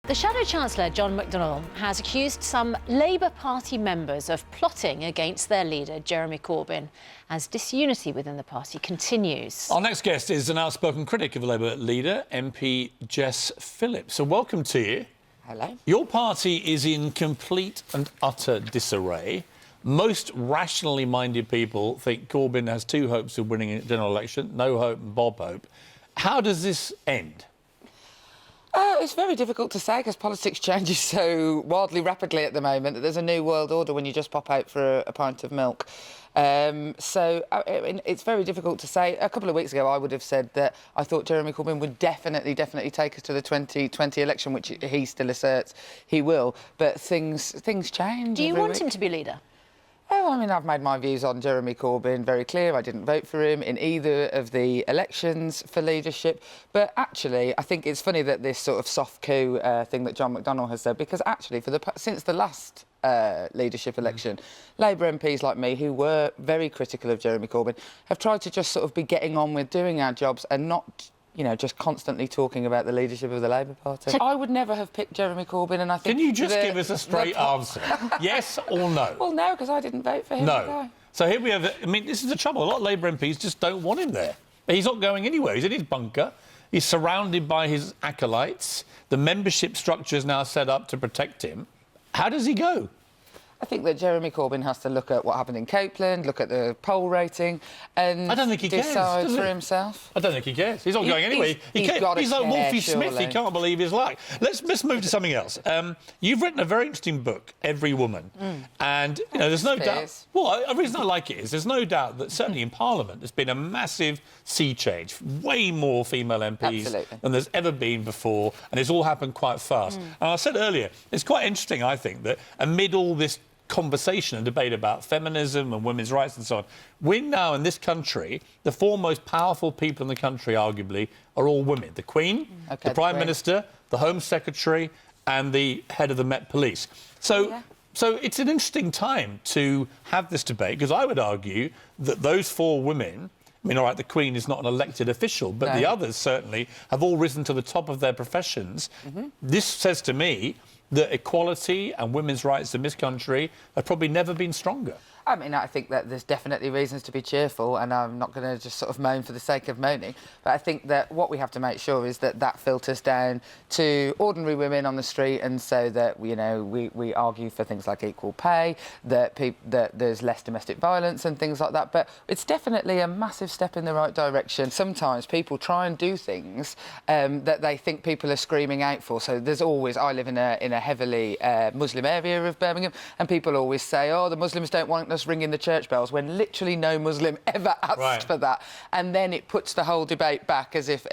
The Shadow Chancellor, John McDonnell, has accused some Labour Party members of plotting against their leader, Jeremy Corbyn, as disunity within the party continues. Our next guest is an outspoken critic of the Labour leader, MP Jess Phillips. So welcome to you. Hello. Your party is in complete and utter disarray. Most rationally minded people think Corbyn has two hopes of winning a general election, no hope and Bob hope. How does this end? It's very difficult to say because politics changes so wildly rapidly at the moment that there's a new world order when you just pop out for a pint of milk. It's very difficult to say. A couple of weeks ago, I would have said that I thought Jeremy Corbyn would definitely take us to the 2020 election, which he still asserts he will. But things change. Do you want him to be leader? Oh, I mean, I've made my views on Jeremy Corbyn very clear. I didn't vote for him in either of the elections for leadership. But actually, I think it's funny that this sort of soft coup thing that John McDonnell has said, because actually, since the last leadership election, Labour MPs like me, who were very critical of Jeremy Corbyn, have tried to just sort of be getting on with doing our jobs and not, you know, just constantly talking about the leadership of the Labour Party. I would never have picked Jeremy Corbyn, and I think... Can you just give us a straight answer? Yes or no? Well, no, because I didn't vote for him. No. So here we have... I mean, this is the trouble. A lot of Labour MPs just don't want him there. He's not going anywhere. He's in his bunker. He's surrounded by his acolytes. The membership structure is now set up to protect him. How does he go? I think that Jeremy Corbyn has to look at what happened in Copeland, look at the poll rating, and I don't think he decide cares, for himself. I don't think he cares. He's not going anywhere. He's like Wolfie surely. Smith. He can't believe his luck. Let's move to something else. You've written a very interesting book, Every Woman, and you know there's no doubt. Well, the reason I like it is there's no doubt that certainly in Parliament there's been a massive sea change, way more female MPs than there's ever been before, and it's all happened quite fast. And I said earlier, it's quite interesting, I think, that amid all this conversation and debate about feminism and women's rights and so on, we now in this country, the four most powerful people in the country, arguably, are all women. The Queen, the Prime Minister, the Home Secretary and the head of the Met Police. So it's an interesting time to have this debate, because I would argue that those four women, I mean, all right, the Queen is not an elected official, but the others certainly have all risen to the top of their professions. This says to me that equality and women's rights in this country have probably never been stronger. I mean, I think that there's definitely reasons to be cheerful, and I'm not going to just sort of moan for the sake of moaning, but I think that what we have to make sure is that that filters down to ordinary women on the street, and so that, you know, we argue for things like equal pay, that there's less domestic violence and things like that. But it's definitely a massive step in the right direction. Sometimes people try and do things that they think people are screaming out for. So there's always... I live in a heavily Muslim area of Birmingham, and people always say, oh, the Muslims don't want us ringing the church bells, when literally no Muslim ever asked for that. And then it puts the whole debate back as if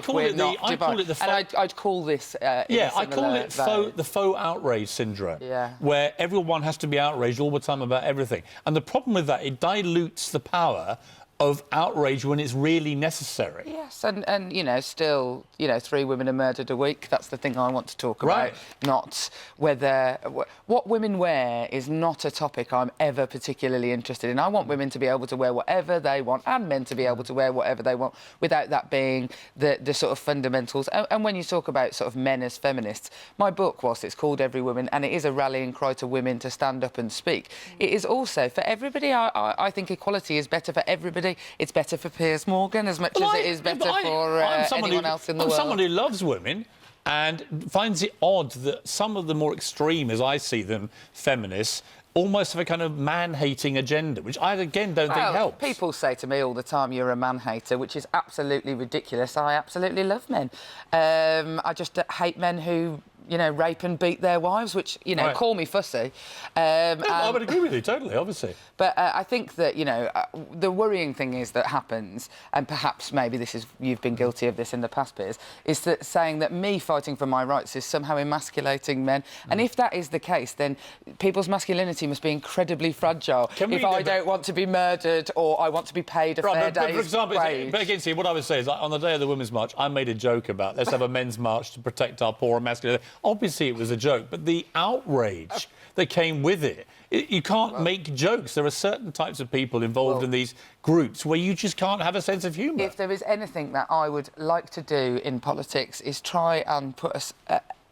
we're not divided. And I'd call this... I call it the faux outrage syndrome, where everyone has to be outraged all the time about everything. And the problem with that, it dilutes the power of outrage when it's really necessary. Yes, and you know, still, you know, 3 women are murdered a week. That's the thing I want to talk about. Not whether... What women wear is not a topic I'm ever particularly interested in. I want women to be able to wear whatever they want, and men to be able to wear whatever they want, without that being the sort of fundamentals. And when you talk about sort of men as feminists, my book, whilst it's called Every Woman, and it is a rallying cry to women to stand up and speak, it is also for everybody. I think equality is better for everybody. It's better for Piers Morgan as much as it is better for anyone else in the world. I'm someone who loves women and finds it odd that some of the more extreme, as I see them, feminists, almost have a kind of man-hating agenda, which I, again, don't think helps. People say to me all the time, you're a man-hater, which is absolutely ridiculous. I absolutely love men. I just hate men who, you know, rape and beat their wives, which, you know, call me fussy. I would agree with you, totally, obviously. But I think that, you know, the worrying thing is that happens, and perhaps maybe this is... You've been guilty of this in the past, Piers, is that saying that me fighting for my rights is somehow emasculating men. And if that is the case, then people's masculinity must be incredibly fragile. If I don't want to be murdered, or I want to be paid a fair day's for example, wage. But again, see, what I would say is, like, on the day of the Women's March, I made a joke about let's have a men's march to protect our poor and masculine. Obviously, it was a joke, but the outrage that came with it, you can't make jokes. There are certain types of people involved in these groups where you just can't have a sense of humour. If there is anything that I would like to do in politics is try and put us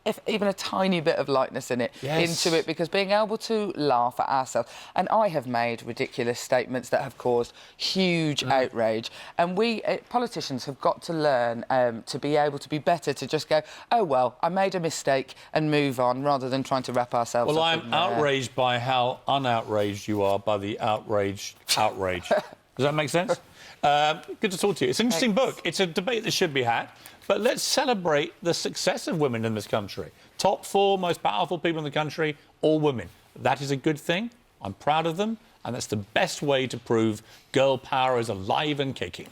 if even a tiny bit of lightness in it, into it, because being able to laugh at ourselves. And I have made ridiculous statements that have caused huge outrage. And we, politicians, have got to learn to be able to be better, to just go, oh, well, I made a mistake and move on, rather than trying to wrap ourselves Well, up I'm outraged by how unoutraged you are by the outrage. Does that make sense? Good to talk to you. It's an interesting book. It's a debate that should be had. But let's celebrate the success of women in this country. Top 4 most powerful people in the country, all women. That is a good thing. I'm proud of them. And that's the best way to prove girl power is alive and kicking.